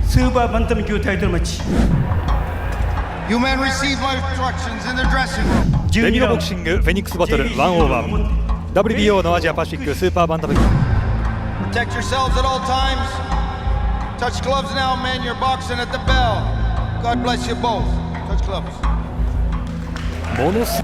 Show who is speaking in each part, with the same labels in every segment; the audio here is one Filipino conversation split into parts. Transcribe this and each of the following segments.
Speaker 1: スーパーバンタム級タイトルマッチ
Speaker 2: You men receive my instructions in the dressing room.
Speaker 3: レミノボクシングフェニックスバトル 101WBO のアジアパシフィックスーパーバンタム級
Speaker 2: Protect yourselves at all times. Touch gloves now, men. You're boxing at the bell. God bless you both. Touch gloves.
Speaker 3: ものす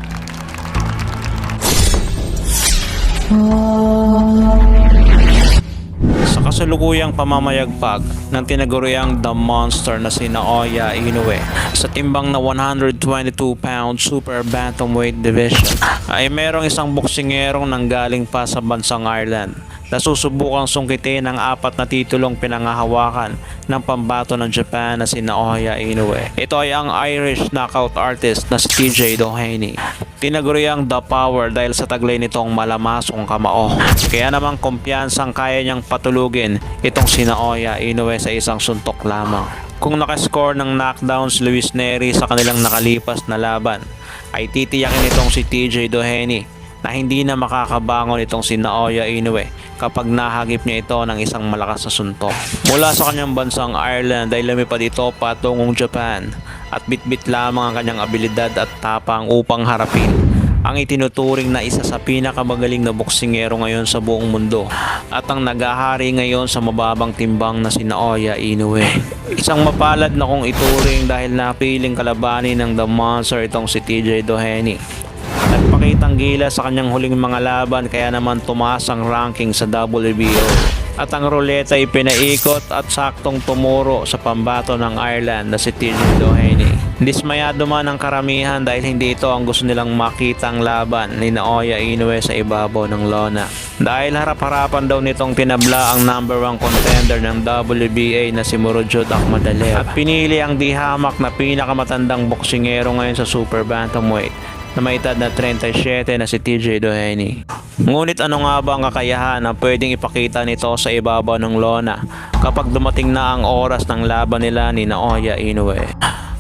Speaker 4: Sa kasalukuyang pamamayagpag ng tinaguriang The Monster na si Naoya Inoue sa timbang na 122-pound Super Bantamweight Division ay merong isang boksingerong nanggaling pa sa bansang Ireland na susubukang sungkitin ang 4 na titulong pinangahawakan ng pambato ng Japan na si Naoya Inoue. Ito ay ang Irish knockout artist na si TJ Doheny. Tinaguriang The Power dahil sa taglay nitong malamasong kamao. Kaya namang kumpiyansang kaya niyang patulugin itong si Naoya Inoue sa isang suntok lamang. Kung nakascore ng knockdown si Luis Nery sa kanilang nakalipas na laban, ay titiyakin itong si TJ Doheny na hindi na makakabangon itong si Naoya Inoue kapag nahagip niya ito ng isang malakas na suntok. Mula sa kanyang bansang Ireland ay lumipad ito patungong Japan at bitbit lamang ang kanyang abilidad at tapang upang harapin ang itinuturing na isa sa pinakamagaling na boksingero ngayon sa buong mundo at ang naghahari ngayon sa mababang timbang na si Naoya Inoue. Isang mapalad na kung ituring dahil napiling kalabanin ng The Monster itong si TJ Doheny. Nagpakitang gila sa kanyang huling mga laban kaya naman tumaas ang ranking sa WBO. At ang ruleta ay pinaikot at saktong tumuro sa pambato ng Ireland na si TJ Doheny. Dismayado man ang karamihan dahil hindi ito ang gusto nilang makita ang laban ni Naoya Inoue sa ibabaw ng lona. Dahil harap-harapan daw nitong tinabla ang number 1 contender ng WBA na si Murodjod Akhmadaliev. At pinili ang dihamak na pinakamatandang boksingero ngayon sa Super Bantamweight na may edad na 37 na si TJ Doheny. Ngunit ano nga ba ang kakayahan na pwedeng ipakita nito sa ibabaw ng lona kapag dumating na ang oras ng laban nila ni Naoya Inoue?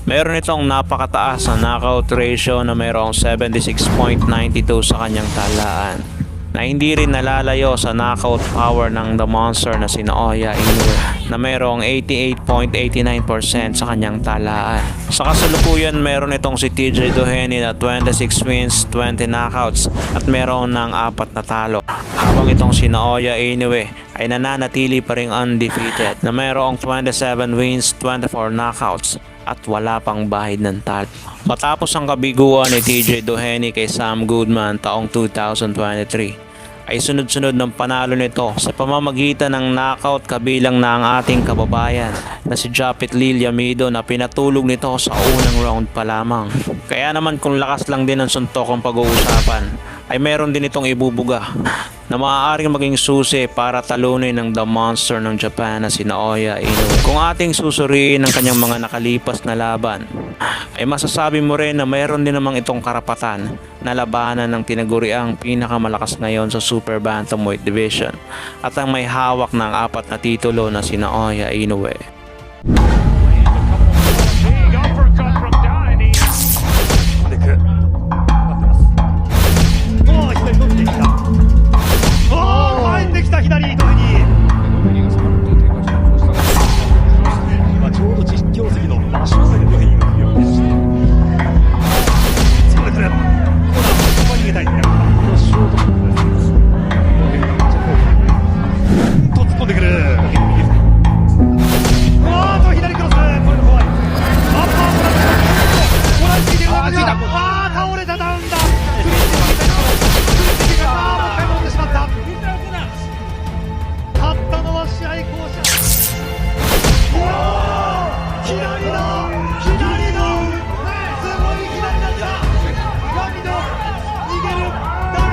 Speaker 4: Meron itong napakataas na knockout ratio na mayroong 76.92 sa kanyang talaan, na hindi rin nalalayo sa knockout power ng The Monster na si Naoya Inoue na mayroong 88.89% sa kanyang talaan. Sa kasalukuyan meron itong si TJ Doheny na 26 wins, 20 knockouts at meron ng 4 na talo. Habang itong si Naoya Inoue ay nananatili pa ring undefeated na mayroong 27 wins, 24 knockouts at wala pang bahid ng talo. Matapos ang kabiguan ni TJ Doheny kay Sam Goodman taong 2023 ay sunod-sunod ng panalo nito sa pamamagitan ng knockout kabilang na ang ating kababayan na si Japet Liliamido na pinatulog nito sa unang round pa lamang. Kaya naman kung lakas lang din ang suntok ang pag-uusapan ay meron din itong ibubuga na maaaring maging susi para talunin ng The Monster ng Japan na si Naoya Inoue. Kung ating susuriin ang kanyang mga nakalipas na laban, ay masasabi mo rin na mayroon din namang itong karapatan na labanan ng tinaguriang pinakamalakas ngayon sa Super Bantamweight Division at ang may hawak ng 4 na titulo na si Naoya Inoue.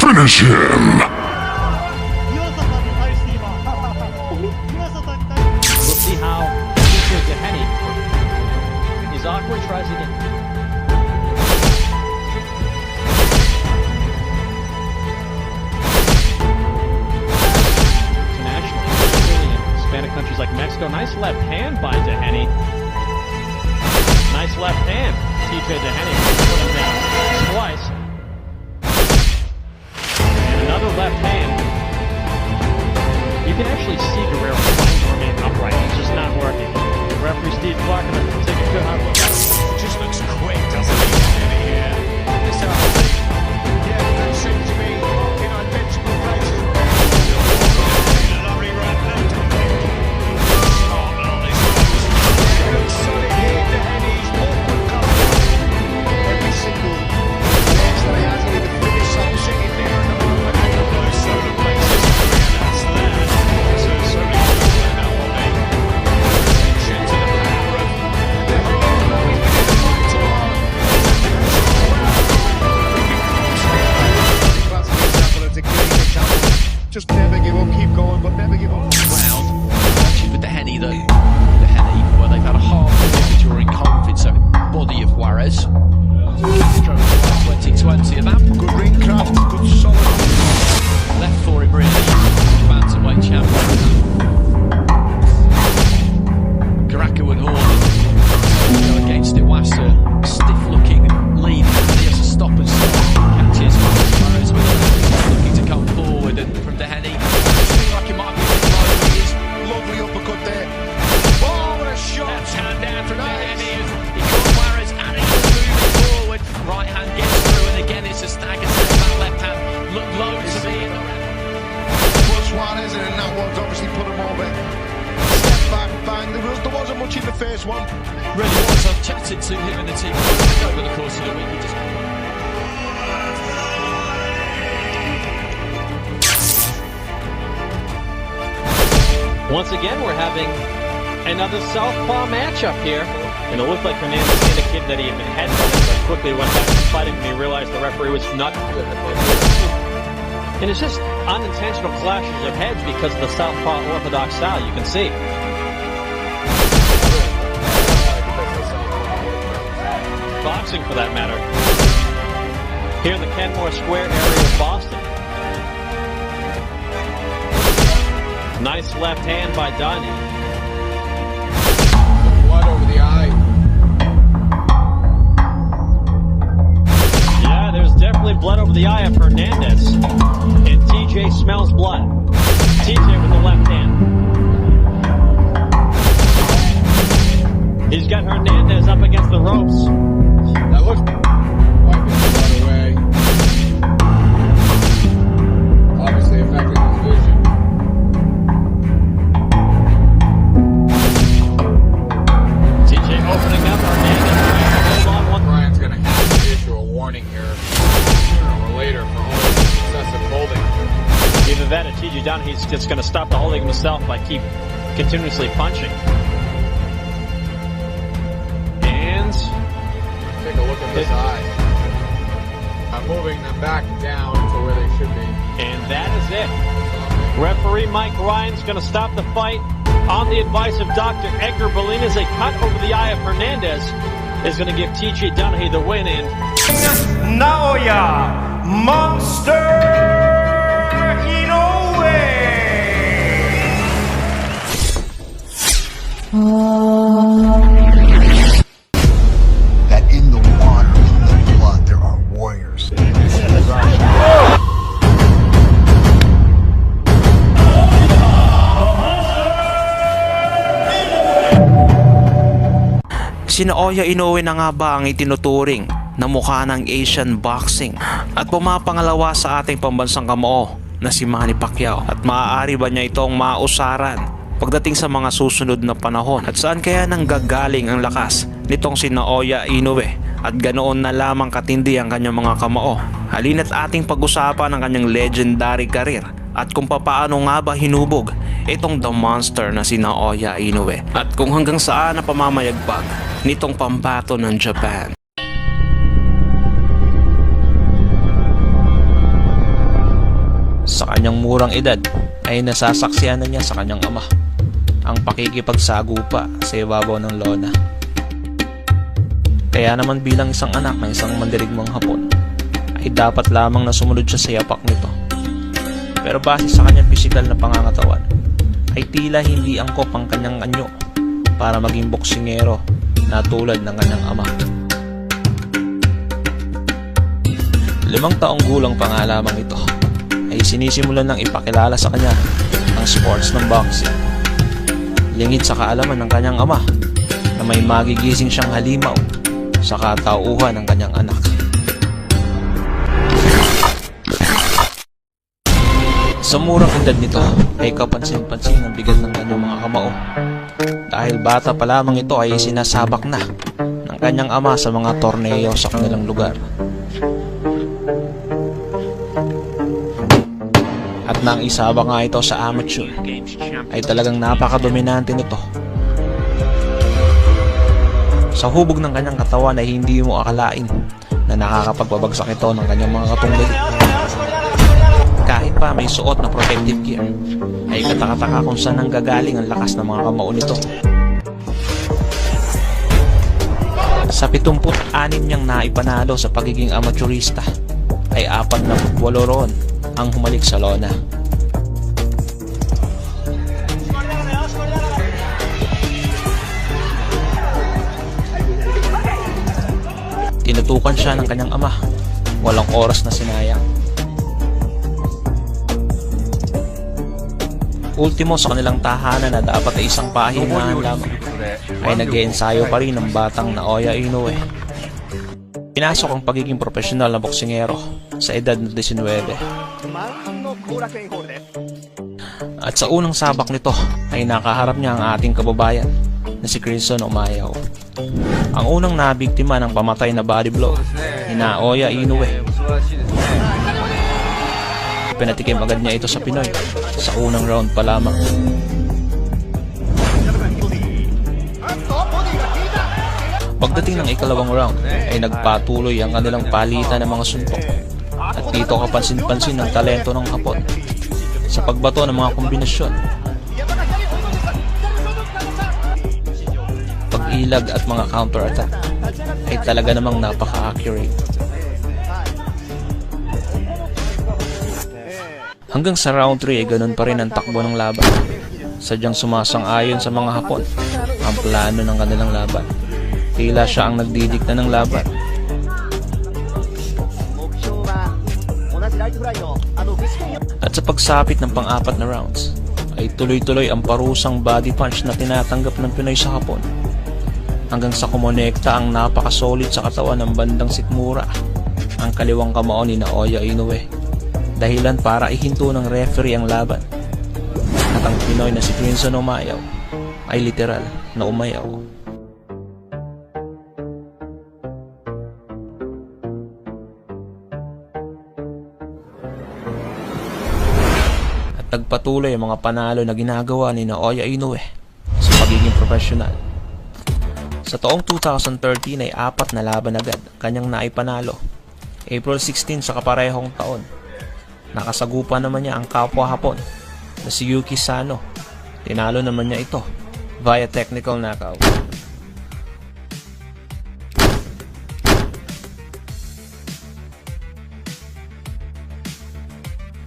Speaker 5: Finish him!
Speaker 6: We'll see how TJ Doheny is awkward, tries again. Internationally, Brazilian, Hispanic countries like Mexico. Nice left hand by Doheny. Nice left hand. TJ Doheny put him down twice. Another left hand. You can actually see Guerrero trying to remain upright. It's just not working. The referee had a half during COVID, so body of Juarez. Castro 2020 and that
Speaker 2: Good ring craft, good solid.
Speaker 6: left for him really. Bantamweight champion. Karaka and Horn go against Iwasa. Stiff looking lead. He has to stop and stop. Catches Juarez with looking to come forward and from Dehaney. Feeling like it might be a bit low. He is lovely uppercut there. Oh, what a shot! That's hand down from Dehaney. He caught Juarez and he was moving forward. Right hand gets through and again it's a stagger to that left hand. Look low to be in the
Speaker 2: Suarez, and that one's obviously put him over. Step back, bang. There wasn't much in the first one.
Speaker 6: really was. I've chatted to him and the team over the course of the week. He just
Speaker 7: Once again, we're having another southpaw matchup here. And it looked like Hernandez indicated that he had been headbutted, but quickly went back to fighting when he realized the referee was not good. And it's just unintentional clashes of heads because of the southpaw orthodox style, you can see. Boxing, for that matter. Here in the Kenmore Square area of Boston. Nice left hand by Donnie.
Speaker 8: Blood over the eye.
Speaker 7: Yeah, there's definitely blood over the eye of Hernandez. And TJ smells blood. TJ with the left hand. He's got Hernandez up against the ropes.
Speaker 8: That looks wiping the blood away. Obviously affecting his vision.
Speaker 7: TJ opening up Hernandez. Hold on one.
Speaker 8: Brian's going to have to issue a warning here sooner or later for holding excessive holding.
Speaker 7: Either that or TJ down. He's just going to stop the holding himself by continuously punching. And
Speaker 8: Take a look at this eye. I'm moving them back down to where they should be.
Speaker 7: that is it. Referee Mike Ryan's going to stop the fight on the advice of Dr. Edgar Bolinas. A cut over the eye of Hernandez is going to give TJ Donahue the win. And
Speaker 1: Naoya Monster Inoue.
Speaker 5: That in the water, in the blood, there are warriors.
Speaker 4: Sina Oya Inoue na nga ba ang itinuturing na mukha ng Asian boxing at pumapangalawa sa ating pambansang kamao na si Manny Pacquiao? At maaari ba niya itong mausaran pagdating sa mga susunod na panahon? At saan kaya nang gagaling ang lakas nitong si Naoya Inoue at ganoon na lamang katindi ang kanyang mga kamao? Halina't ating pag-usapan ang kanyang legendary career at kung papaano nga ba hinubog itong The Monster na si Naoya Inoue at kung hanggang saan na pamamayagpag nitong pambato ng Japan. Sa kanyang murang edad ay nasasaksihan na niya sa kanyang ama ang pakikipagsagupa sa ibabaw ng lona. Kaya naman bilang isang anak ng isang mandirigmang Hapon ay dapat lamang na sumunod siya sa yapak nito. Pero base sa kanyang pisikal na pangangatawan ay tila hindi angkop ang kanyang anyo para maging boksingero na tulad ng kanyang ama. 5 taong gulang pa nga lamang ito ay sinisimulan ng ipakilala sa kanya ang sports ng boxing. Lingid sa kaalaman ng kanyang ama na may magigising siyang halimaw sa katauhan ng kanyang anak. Sa murang edad nito ay kapansin-pansin ang bigat ng kanyang mga kamao. Dahil bata pa lamang ito ay sinasabak na ng kanyang ama sa mga torneo sa kanilang lugar. At nang isabak nga ito sa amateur ay talagang napakadominante nito. Sa hubog ng kanyang katawan ay hindi mo akalain na nakakapagbabagsak ito ng kanyang mga katunggali. Kahit pa may suot na protective gear, ay katakataka kung saan nanggagaling ang lakas ng mga kamao nito. Sa 76 niyang naipanalo sa pagiging amateurista, ay 48 roon ang humalik sa lona. Tinutukan siya ng kanyang ama. Walang oras na sinayang. Ultimo sa kanilang tahanan na dapat ay isang pahingahan lamang, ay nag-iensayo pa rin ng batang Naoya Inoue. Pinasok ang pagiging profesional na boksingero sa edad na 19. At sa unang sabak nito ay nakaharap niya ang ating kababayan na si Crimson Omayaw. Ang unang nabiktima ng pamatay na body blow ni Naoya Inoue. Pinatikim agad niya ito sa Pinoy sa unang round pa lamang. Pagdating ng ikalawang round ay nagpatuloy ang kanilang palitan ng mga suntok, at dito kapansin-pansin ng talento ng Hapon sa pagbato ng mga kombinasyon, pag-ilag at mga counter-attack ay talaga namang napaka-accurate. Hanggang sa round 3 ay ganun pa rin ang takbo ng laban. Sadyang sumasang-ayon sa mga Hapon ang plano ng kanilang laban. Tila siya ang nagdidikta ng laban. At sa pagsapit ng pang-apat na rounds, ay tuloy-tuloy ang parusang body punch na tinatanggap ng Pinoy sa Hapon, hanggang sa kumonekta ang napaka-solid sa katawan ng bandang sikmura, ang kaliwang kamao ni Naoya Inoue. Dahilan para ihinto ng referee ang laban. At ang Pinoy na si Crimson Omayaw ay literal na umayaw. At nagpatuloy ang mga panalo na ginagawa ni Naoya Inoue sa pagiging profesional. Sa taong 2013 ay 4 na laban agad kanyang naipanalo. April 16 sa kaparehong taon, nakasagupa naman niya ang kapwa Hapon na si Yuki Sano. Tinalo naman niya ito via technical knockout.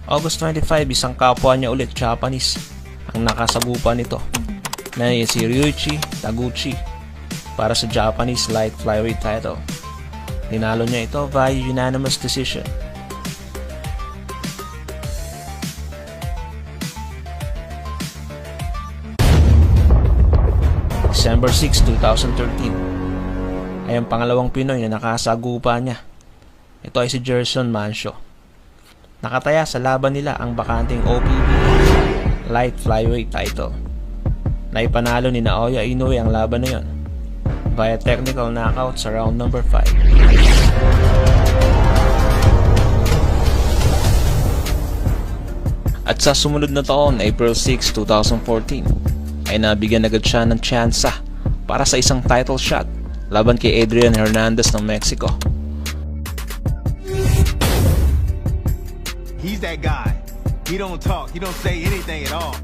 Speaker 4: August 25, isang kapwa niya ulit, Japanese, ang nakasagupa nito, na si Ryuichi Taguchi, para sa Japanese light flyweight title. Tinalo niya ito via unanimous decision. December 6, 2013 ay ang pangalawang Pinoy na nakasagupa niya. Ito ay si Gerson Mancio. Nakataya sa laban nila ang bakanting OPP light flyweight title. Naipanalo ni Naoya Inoue ang laban na yon via technical knockout sa round number 5. At sa sumunod na taon, April 6, 2014, ay nabigyan agad siya ng tsansa para sa isang title shot laban kay Adrian Hernandez ng Mexico.
Speaker 9: He's that guy. He don't talk. He don't say anything at all.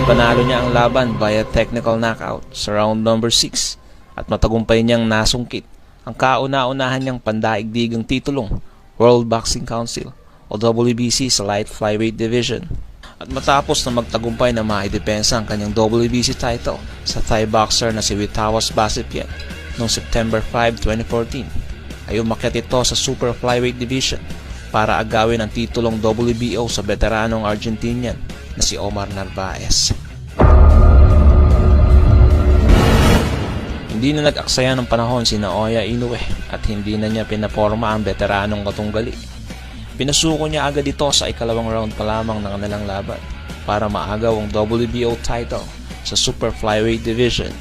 Speaker 4: Panalo niya ang laban via technical knockout sa round number 6 at matagumpay niyang nasungkit ang kauna-unahan niyang pandaigdigang titulong World Boxing Council o WBC sa light flyweight division. At matapos na magtagumpay na maidepensa ang kanyang WBC title sa Thai boxer na si Witawas Basipian noong September 5, 2014, ay umakyat ito sa super flyweight division para agawin ang titulong WBO sa veteranong Argentinian na si Omar Narvaez. Hindi na nag-aksaya ng panahon si Naoya Inoue at hindi na niya pinaporma ang veteranong katunggali. Pinasuko niya agad ito sa ikalawang round pa lamang ng kanilang laban para maagaw ang WBO title sa super flyweight division.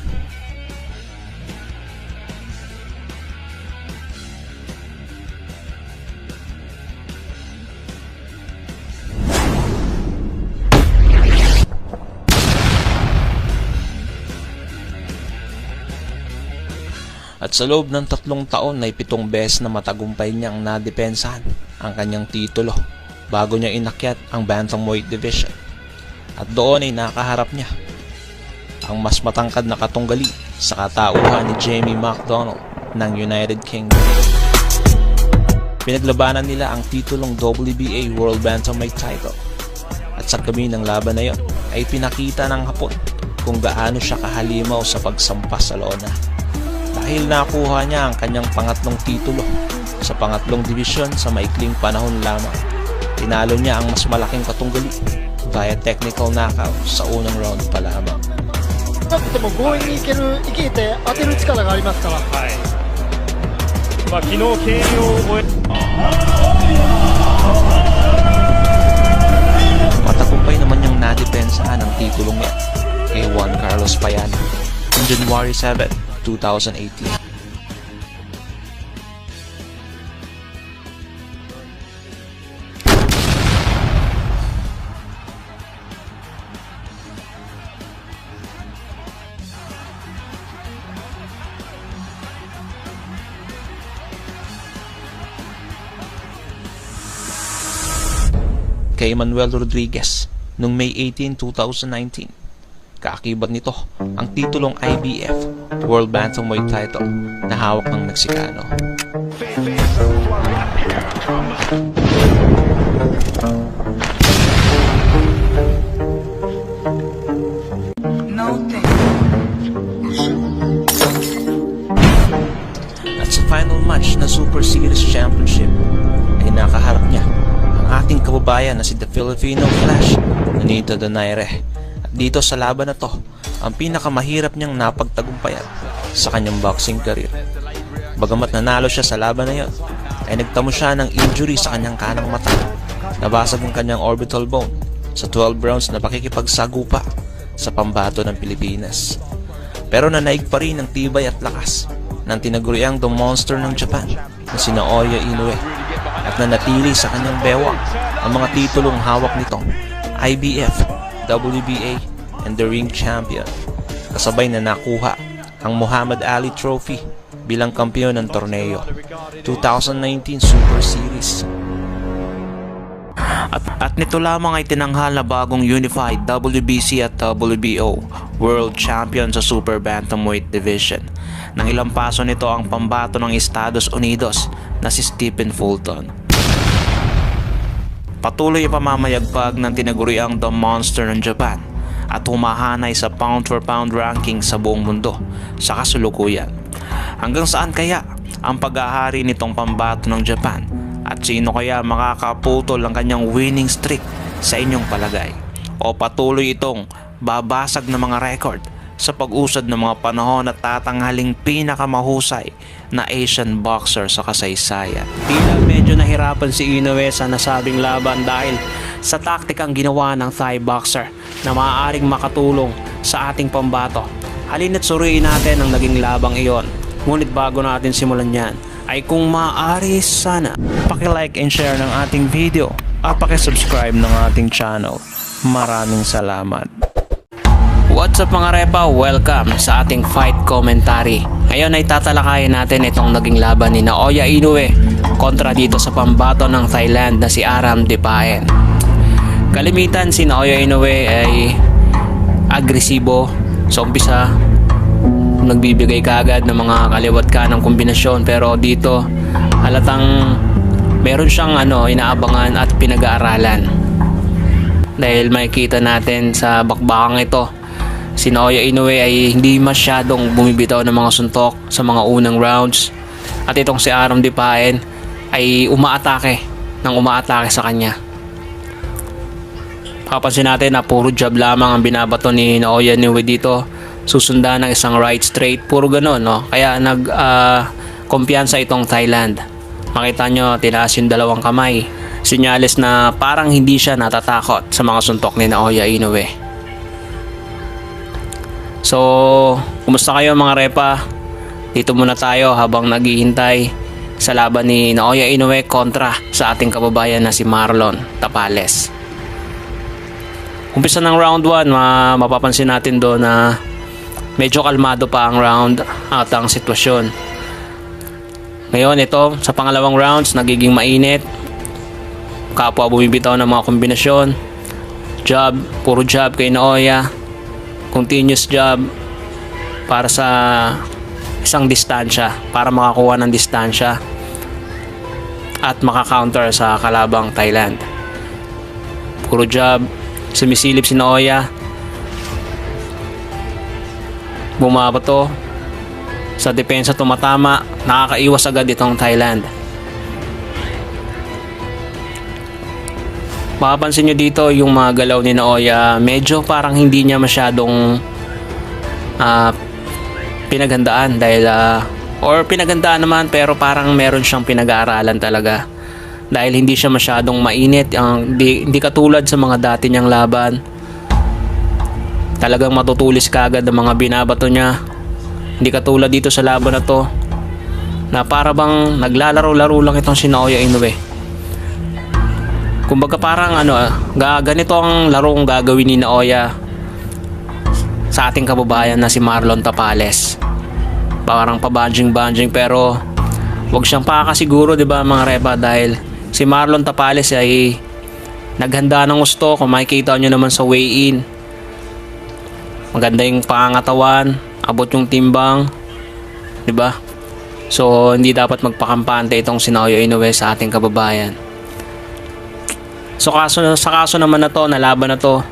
Speaker 4: At sa loob ng 3 taon ay 7 beses na matagumpay niyang nadepensahan ang kanyang titulo bago niya inakyat ang Bantamweight Division. At doon ay nakaharap niya ang mas matangkad na katunggali sa katauhan ni Jamie McDonald ng United Kingdom. Pinaglabanan nila ang titulong WBA World Bantamweight title. At sa gabi ng laban na yon ay pinakita ng Hapon kung gaano siya kahalimaw sa pagsampas sa lona. Dahil nakuha niya ang kanyang pangatlong titulo sa pangatlong division sa maikling panahon lamang. Tinalo niya ang mas malaking katunggali via technical knockout sa unang round pa lamang. Matagumpay naman niyang nadepensahan ang titulong yan kay Juan Carlos Payano on January 7, 2018. Kay Manuel Rodriguez noong May 18, 2019. Kaakibat nito ang titulong IBF World Bantamweight title na hawak ng Meksikano. At sa final match na Super Series Championship ay nakaharap niya ang ating kababayan na si The Filipino Flash, Nonito Donaire. At dito sa laban na to, ang pinakamahirap niyang napagtagumpayan sa kanyang boxing career. Bagamat nanalo siya sa laban na yon, ay nagtamo siya ng injury sa kanyang kanang mata. Nabasag ang kanyang orbital bone sa 12 rounds na pakikipagsagupa sa pambato ng Pilipinas. Pero nanaig pa rin ang tibay at lakas ng tinaguriang The Monster ng Japan na si Naoya Inoue at nanatili sa kanyang bewang ang mga titulong hawak nitong IBF, WBA, and the Ring Champion. Kasabay na nakuha ang Muhammad Ali Trophy bilang kampiyon ng torneo 2019 Super Series. At nito lamang ay tinanghal na bagong unified WBC at WBO World Champion sa Super Bantamweight Division. Nang ilang paso nito ang pambato ng Estados Unidos na si Stephen Fulton. Patuloy ang pamamayagpag ng tinaguriang The Monster ng Japan at humahanay sa pound for pound ranking sa buong mundo sa kasalukuyan. Hanggang saan kaya ang pag-ahari nitong pambato ng Japan? At sino kaya makakaputol ang kanyang winning streak sa inyong palagay? O patuloy itong babasag ng mga record sa pag-usad ng mga panahon at tatanghaling pinakamahusay na Asian boxer sa kasaysayan? Tila medyo nahirapan si Inoue sa nasabing laban dahil sa taktikang ginawa ng Thai boxer na maaaring makatulong sa ating pambato. Halina't suriin natin ang naging labang iyon. Ngunit bago natin simulan yan, ay kung maaari sana paki-like and share ng ating video at paki-subscribe ng ating channel. Maraming salamat. What's up mga repa? Welcome sa ating fight commentary. Ngayon ay tatalakayin natin itong naging laban ni Naoya Inoue kontra dito sa pambato ng Thailand na si Aram Depaen. Kalimitan si Naoya Inoue ay agresibo sa umpisa, nagbibigay kaagad ng mga kaliwat kanang kombinasyon, pero dito halatang meron siyang inaabangan at pinag-aaralan. Dahil makikita natin sa bakbakang ito, si Naoya Inoue ay hindi masyadong bumibitaw ng mga suntok sa mga unang rounds. At itong si Aram Depaen ay umaatake sa kanya. Papansin natin na puro jab lamang ang binabato ni Naoya Inoue dito, susundan ng isang right straight, puro ganon, no? Kaya kumpiyansa itong Thailand. Makita nyo, tinaas yung dalawang kamay, sinyales na parang hindi siya natatakot sa mga suntok ni Naoya Inoue. So, kumusta kayo mga repa? Dito muna tayo habang naghihintay sa laban ni Naoya Inoue kontra sa ating kababayan na si Marlon Tapales. Umpisa ng round 1, mapapansin natin doon na medyo kalmado pa ang round at ang sitwasyon. Ngayon ito, sa pangalawang rounds, nagiging mainit. Kapwa bumibitaw ng mga kombinasyon. Jab, puro jab kay Naoya. Continuous jab para sa isang distansya, para makakuha ng distansya at makakounter sa kalabang Thailand. Puro jab, sumisilip si Naoya. Bumabato sa depensa, tumatama, nakakaiwas agad itong Thailand. Mapapansin nyo dito yung mga galaw ni Naoya, medyo parang hindi niya masyadong pinaghandaan dahil or pinaghandaan naman, pero parang meron siyang pinag-aaralan talaga dahil hindi siya masyadong mainit, hindi katulad sa mga dati niyang laban. Talagang matutulis kagad ang mga binabato niya, hindi katulad dito sa laban na to na para bang naglalaro-laro lang itong si Naoya Inoue. Kumbaga parang ganito ang larong gagawin ni Naoya sa ating kababayan na si Marlon Tapales. Parang pabanjing-banjing, pero wag siyang pakakasiguro, 'di ba mga repa, dahil si Marlon Tapales ay naghanda ng gusto. Kung makikita nyo naman sa weigh-in, maganda yung pangangatawan, abot yung timbang, 'di ba? So hindi dapat magpakampante itong si Naoya Inoue sa ating kababayan. So sa kaso naman na to, na laban na to,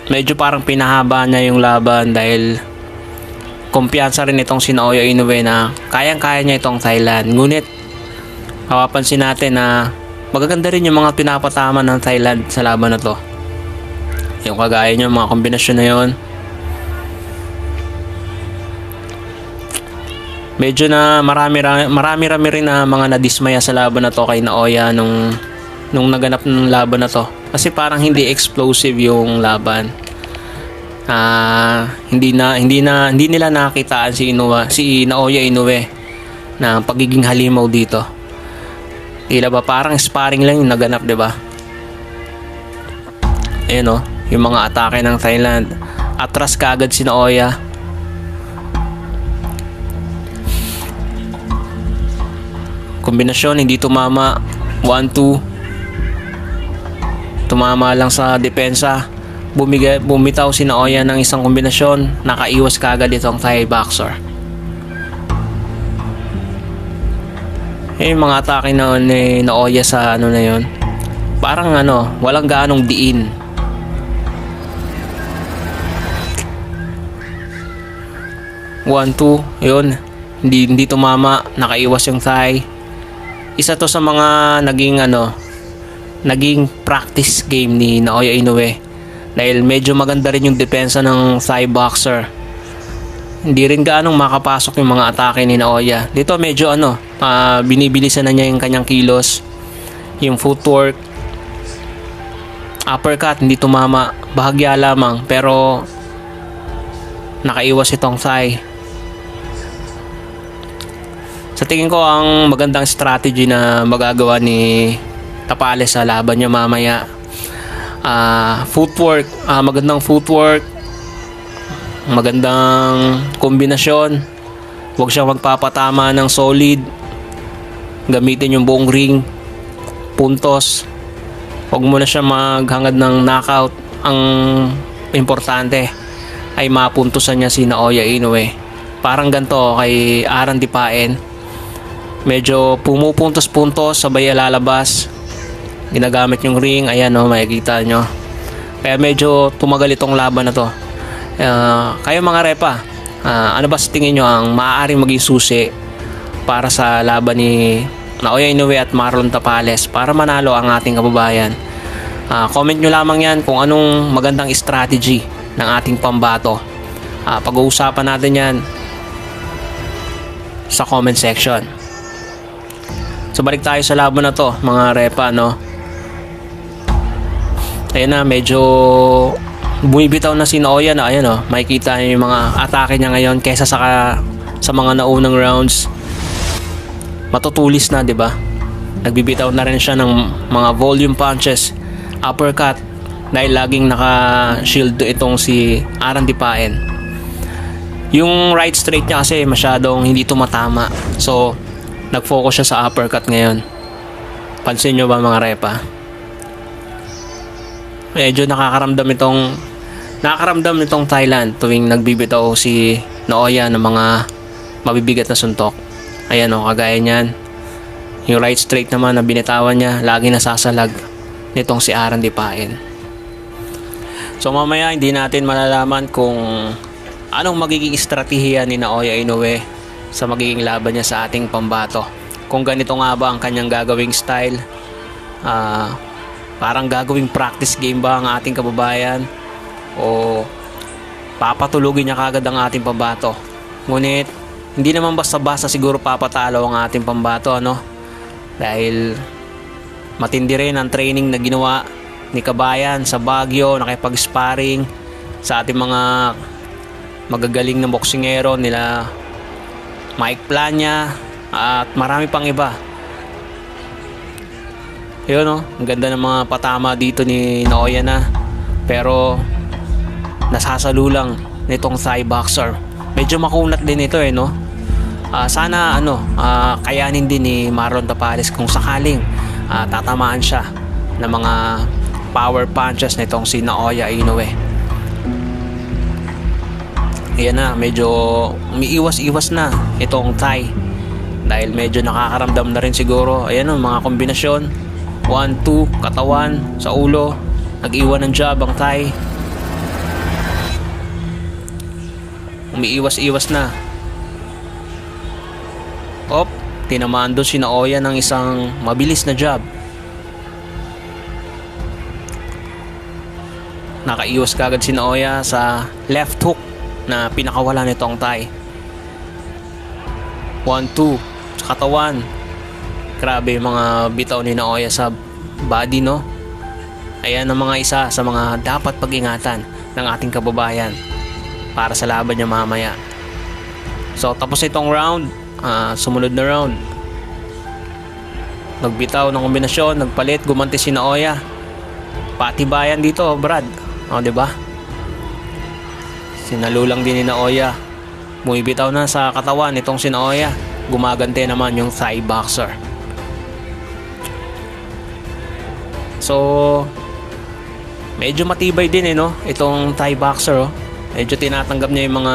Speaker 4: medyo parang pinahaba niya yung laban dahil kumpiyansa rin itong si Naoya Inoue na kayang-kaya niya itong Thailand. Ngunit mapapansin natin na magaganda rin yung mga pinapatama ng Thailand sa laban na to. Yung kagaya niya, mga kombinasyon na yun. Medyo na marami rin na mga nadismaya sa laban na to kay Naoya nung naganap ng laban na to. Kasi parang hindi explosive yung laban. Hindi nila nakitaan si Naoya Inoue na pagiging halimaw dito. Tila ba parang sparring lang yung naganap, 'di ba? Ayun yung mga atake ng Thailand. Atras kaagad si Naoya. Kombinasyon, hindi tumama. 1-2. Tumama lang sa depensa. Bumitaw si Naoya ng isang kombinasyon. Nakaiwas kagad itong Thai boxer. Yung mga atake na ni Naoya sa na yun, parang walang gaanong diin. One, two, yun. Hindi tumama. Nakaiwas yung Thai. Isa to sa mga naging practice game ni Naoya Inoue dahil medyo maganda rin yung depensa ng Thai boxer. Hindi rin gaanong makapasok yung mga atake ni Naoya. Dito medyo binibilisan na niya yung kanyang kilos, yung footwork. Uppercut, hindi tumama, bahagya lamang, pero nakaiwas itong Thai. Sa tingin ko, ang magandang strategy na magagawa ni Tapales sa laban niya mamaya, footwork, magandang footwork, magandang kombinasyon. Huwag siyang magpapatama ng solid, gamitin yung buong ring, puntos. Huwag mo na siya maghangad ng knockout. Ang importante ay mapuntusan niya si Naoya Inoue. Parang ganito kay Aran Dipaen, medyo pumupuntos-puntos, sabay lalabas, ginagamit yung ring. Ayan makikita nyo. Kaya medyo tumagal itong laban na to. Kayo mga repa, ano ba sa tingin nyo ang maaaring maging susi para sa laban ni Naoya Inoue at Marlon Tapales para manalo ang ating kababayan? Comment nyo lamang yan kung anong magandang strategy ng ating pambato. Pag-uusapan natin yan sa comment section. So balik tayo sa laban na to mga repa, Ayun na, medyo bumibitaw na si Naoya na. Ayan makikita niyo yung mga atake niya ngayon kaysa sa mga naunang rounds. Matutulis na, 'di ba? Nagbibitaw na rin siya ng mga volume punches, uppercut, dahil laging naka-shield itong si Aran Dipaen. Yung right straight niya kasi masyadong hindi tumatama. So, nag-focus siya sa uppercut ngayon. Pansin nyo ba mga repa? Medyo nakakaramdam itong Thailand tuwing nagbibitaw si Naoya ng mga mabibigat na suntok. Ayan o, kagaya niyan. Yung right straight naman na binitawan niya, lagi nasasalag nitong si Aaron Dipain. So mamaya hindi natin malalaman kung anong magiging estratehiya ni Naoya Inoue sa magiging laban niya sa ating pambato. Kung ganito nga ba ang kanyang gagawing style, parang gagawing practice game ba ang ating kababayan, o papatulugin niya kagad ang ating pambato. Ngunit hindi naman basta-basta siguro papatalo ang ating pambato, ano? Dahil matindi rin ang training na ginawa ni Kabayan sa Baguio, nakipag-sparring sa ating mga magagaling na boksingero nila Mike Plania at marami pang iba. Yun, no? Ang ganda ng mga patama dito ni Naoya na, pero nasasalulang nitong Thai boxer. Medyo makunat din ito no? Sana kayanin din ni Marlon Tapales kung sakaling tatamaan siya ng mga power punches nitong si Naoya Inoue. Ayan na, medyo umiiwas-iwas na itong Thai dahil medyo nakakaramdam na rin siguro. Ayan o, mga kombinasyon 1-2, katawan sa ulo, nag-iwan ng jab ang Thai. Umiiwas-iwas na. Tinamaan doon si Naoya ng isang mabilis na jab. Nakaiwas kagad si Naoya sa left hook na pinakawala nitong Thai. 1-2 sa katawan. Grabe mga bitaw ni Naoya sa body, no? Ayan ang mga isa sa mga dapat pag-ingatan ng ating kababayan para sa laban niya mamaya. So tapos itong round, sumunod na round, nagbitaw ng kombinasyon, nagpalit, gumanti si Naoya. Patibayan dito, Brad. O, diba? Sinalulang din ni Naoya. Bumibitaw na sa katawan nitong si Naoya. Gumagante naman yung Thai boxer. So, medyo matibay din no? Itong Thai boxer, oh. Medyo tinatanggap niya yung mga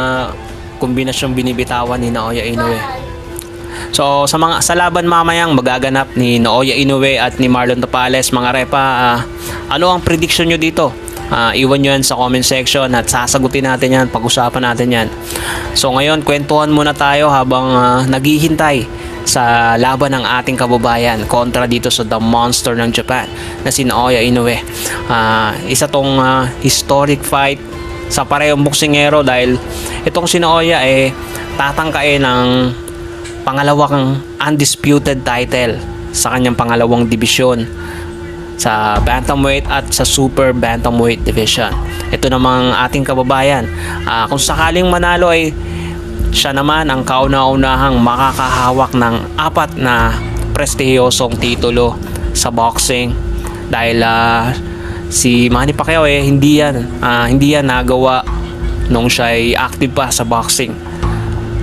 Speaker 4: kombinasyong binibitawan ni Naoya Inoue. So sa laban mamayang magaganap ni Naoya Inoue at ni Marlon Tapales, mga repa, ano ang prediction nyo dito? Iwan nyo yan sa comment section at sasagutin natin yan, pag-usapan natin yan. So ngayon, kwentuhan muna tayo habang naghihintay sa laban ng ating kababayan kontra dito sa The Monster ng Japan na si Naoya Inoue. Isa tong historic fight sa parehong boksingero dahil itong si Naoya tatangkain ng pangalawang undisputed title sa kanyang pangalawang division sa bantamweight at sa super bantamweight division. Ito namang ating kababayan, kung sakaling manalo siya naman ang kauna-unahang makakahawak ng 4 na prestihiyosong titulo sa boxing dahil si Manny Pacquiao hindi yan nagawa nung siya ay active pa sa boxing.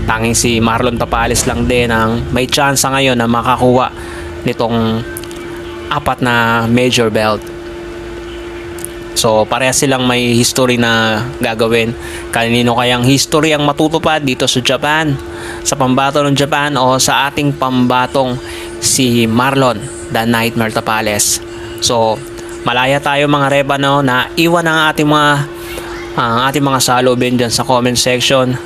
Speaker 4: Tanging si Marlon Tapales lang din ang may chance ngayon na makakuha nitong 4 na major belt. So parehas silang may history na gagawin. Kanino kayang history ang matutupad dito sa Japan, sa pambato ng Japan o sa ating pambatong si Marlon The Nightmare Tapales? So malaya tayo mga reba, no, na iwan ang ating mga salubin dyan sa comment section.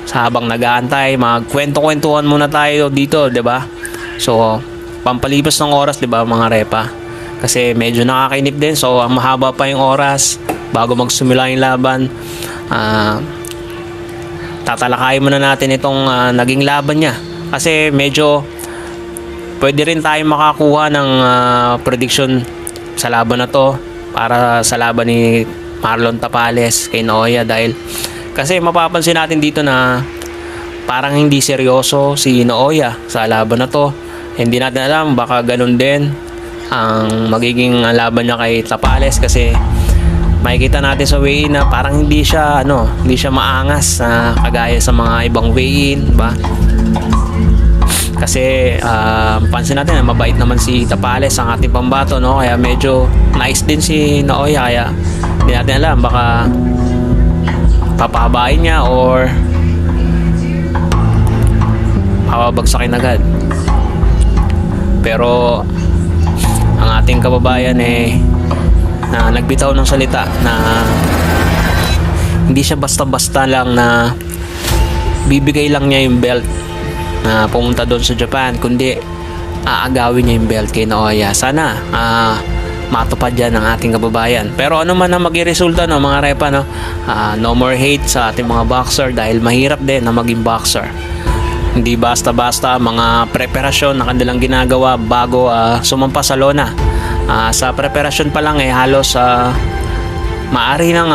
Speaker 4: Sa habang nag-aantay, magkwento-kwentuhan muna tayo dito, 'di ba? So pampalipas ng oras, 'di ba mga repa? Kasi medyo nakakainip din, so mahaba pa yung oras bago magsimula yung laban. Tatalakayin muna natin itong naging laban niya kasi medyo pwede rin tayo makakuha ng prediction sa laban na to para sa laban ni Marlon Tapales kay Naoya, dahil kasi mapapansin natin dito na parang hindi seryoso si Naoya sa laban na to. Hindi natin alam, baka ganun din ang magiging laban niya kay Tapales kasi makikita natin sa weigh-in na parang hindi siya maangas na kagaya sa mga ibang weigh-in, ba? Kasi pansin natin na mabait naman si Tapales, ang ating pambato, no? Kaya medyo nice din si Naoya, kaya hindi natin alam, baka papahabain niya or pababagsakin agad. Pero ang ating kababayan na nagbitaw ng salita na hindi siya basta-basta lang na bibigay lang niya yung belt na pumunta doon sa Japan, kundi aagawin niya yung belt kay Naoya. Sana matupad yan ang ating kababayan. Pero ano man ang maging resulta, no, mga repa, no? No more hate sa ating mga boxer dahil mahirap din na maging boxer. Hindi basta-basta mga preparasyon na kanilang ginagawa bago sumampa sa lona. Sa preparasyon pa lang halos maaari nang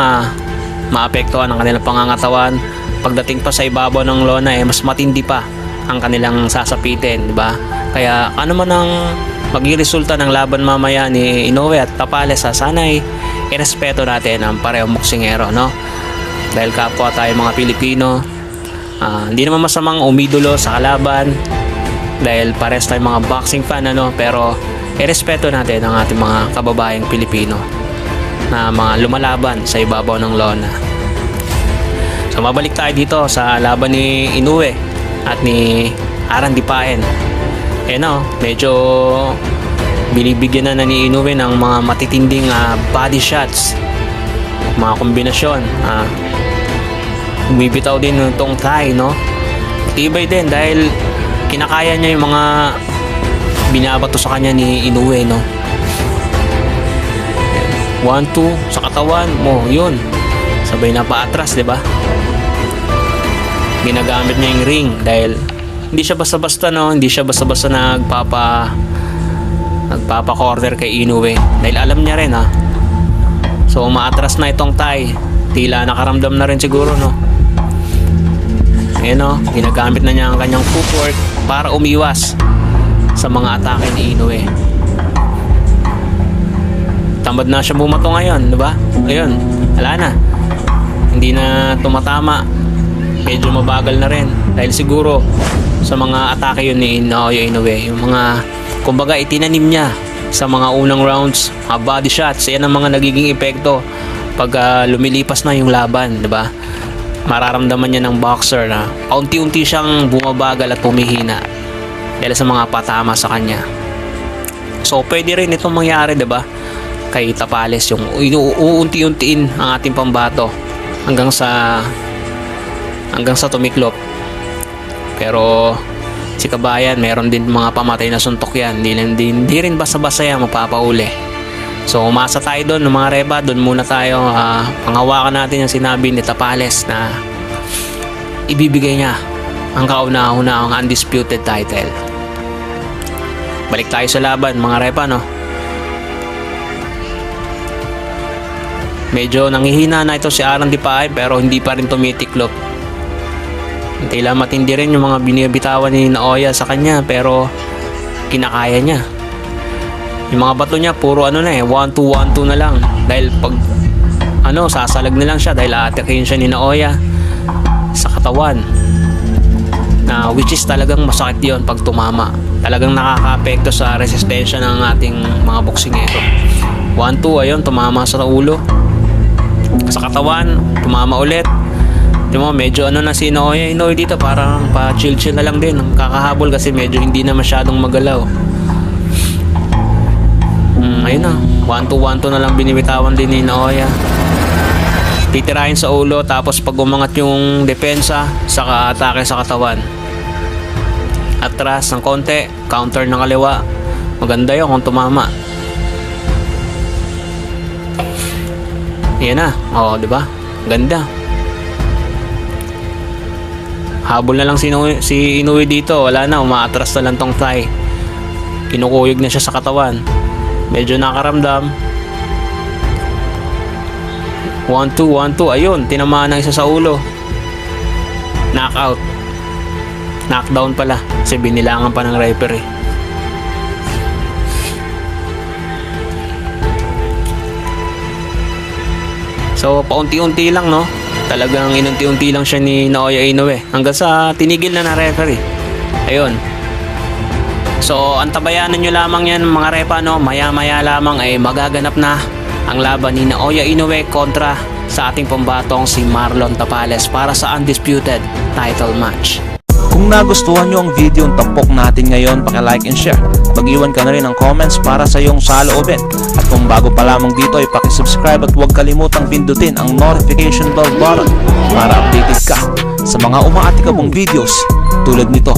Speaker 4: maapektuhan ang kanilang pangangatawan. Pagdating pa sa ibabaw ng lona mas matindi pa ang kanilang sasapitin, di ba? Kaya ano man ang maging resulta ng laban mamaya ni Inoue at Tapales, sana irespeto natin ang parehong boksingero, no? Dahil kapwa tayo mga Pilipino, hindi naman masamang umidolo sa kalaban dahil pares tayo mga boxing fan, pero irespeto natin ang ating mga kababayang Pilipino na mga lumalaban sa ibabaw ng lona. So mabalik tayo dito sa laban ni Inoue at ni Aran Dipaen. Medyo binibigyan na ni Inoue ng mga matitinding body shots, mga kombinasyon. Bumibitaw din ng tong thigh, no? Tibay din dahil kinakaya niya yung mga binabato sa kanya ni Inoue, no? 1-2 sa katawan mo, yun. Sabay na paatras, di ba? Ginagamit niya yung ring dahil hindi siya basta-basta, no? Hindi siya basta-basta nagpapa-corner kay Inoue dahil alam niya rin, So umaatras na itong thigh. Tila nakaramdam na rin siguro, no? Ginagamit na niya ang kanyang footwork para umiwas sa mga atake ni Inoue. Tamad na siya bumato ngayon, di ba? Ayun, wala na. Hindi na tumatama. Medyo mabagal na rin dahil siguro sa mga atake yun ni Naoya Inoue, yung mga kumbaga itinanim niya sa mga unang rounds, mga body shots. Yan ang mga nagiging epekto pag lumilipas na yung laban, di ba? Mararamdaman niya ng boxer na unti-unti siyang bumabagal at pumihina dahil sa mga patama sa kanya. So pwede rin itong mangyari, di ba, kay Tapales, yung uunti-untiin ang ating pambato hanggang sa tumiklop. Pero si Kabayan, meron din mga pamatay na suntok yan. Hindi rin basta-basta yan mapapauli. So umasa tayo doon, mga reba. Doon muna tayo. Panghawakan natin yung sinabi ni Tapales na ibibigay niya ang kauna-una ang undisputed title. Balik tayo sa laban, mga reba, no? Medyo nanghihina na ito si Aran Dipaen pero hindi pa rin tumitiklop. Tila matindi rin yung mga binibitawan ni Naoya sa kanya pero kinakaya niya. Yung mga bato niya puro 1-2 na lang dahil pag sasalag na lang siya dahil aatakin siya ni Naoya sa katawan, na which is talagang masakit yon pag tumama. Talagang nakaka-apekto sa resistensya ng ating mga boksingero. 1-2, ayun, tumama sa ulo, sa katawan, tumama ulit. Medyo na si Inoue dito, parang pa-chill na lang din, kakahabol kasi medyo hindi na masyadong magalaw. Ayun na, 1-2 na lang binibitawan din ni Inoue. Titirahin sa ulo, tapos pag umangat yung depensa, saka atake sa katawan. Atras ng konti, counter ng kaliwa. Maganda yun kung tumama. Yan na, di ba? Ganda. Habol na lang si Inoue dito. Wala na, umaatras na lang tong thigh. Kinukuyog na siya sa katawan. Medyo nakaramdam. 1-2. Ayun, tinamaan ng isa sa ulo. Knockout. Knockdown pala. Kasi binilangan pa ng referee. So paunti-unti lang, no? Talagang inunti-unti lang siya ni Naoya Inoue hanggang sa tinigil na referee. Ayun. So antabayanan nyo lamang yan mga repa, no? Maya-maya lamang ay magaganap na ang laban ni Naoya Inoue kontra sa ating pambatong si Marlon Tapales para sa undisputed title match.
Speaker 10: Kung nagustuhan nyo ang video ng tampok natin ngayon, paki-like and share. Mag-iwan ka na rin ng comments para sa iyong saloobin. At kung bago pa lamang dito ay paki-subscribe at huwag kalimutang pindutin ang notification bell button para updated ka sa mga umaatikabong videos tulad nito.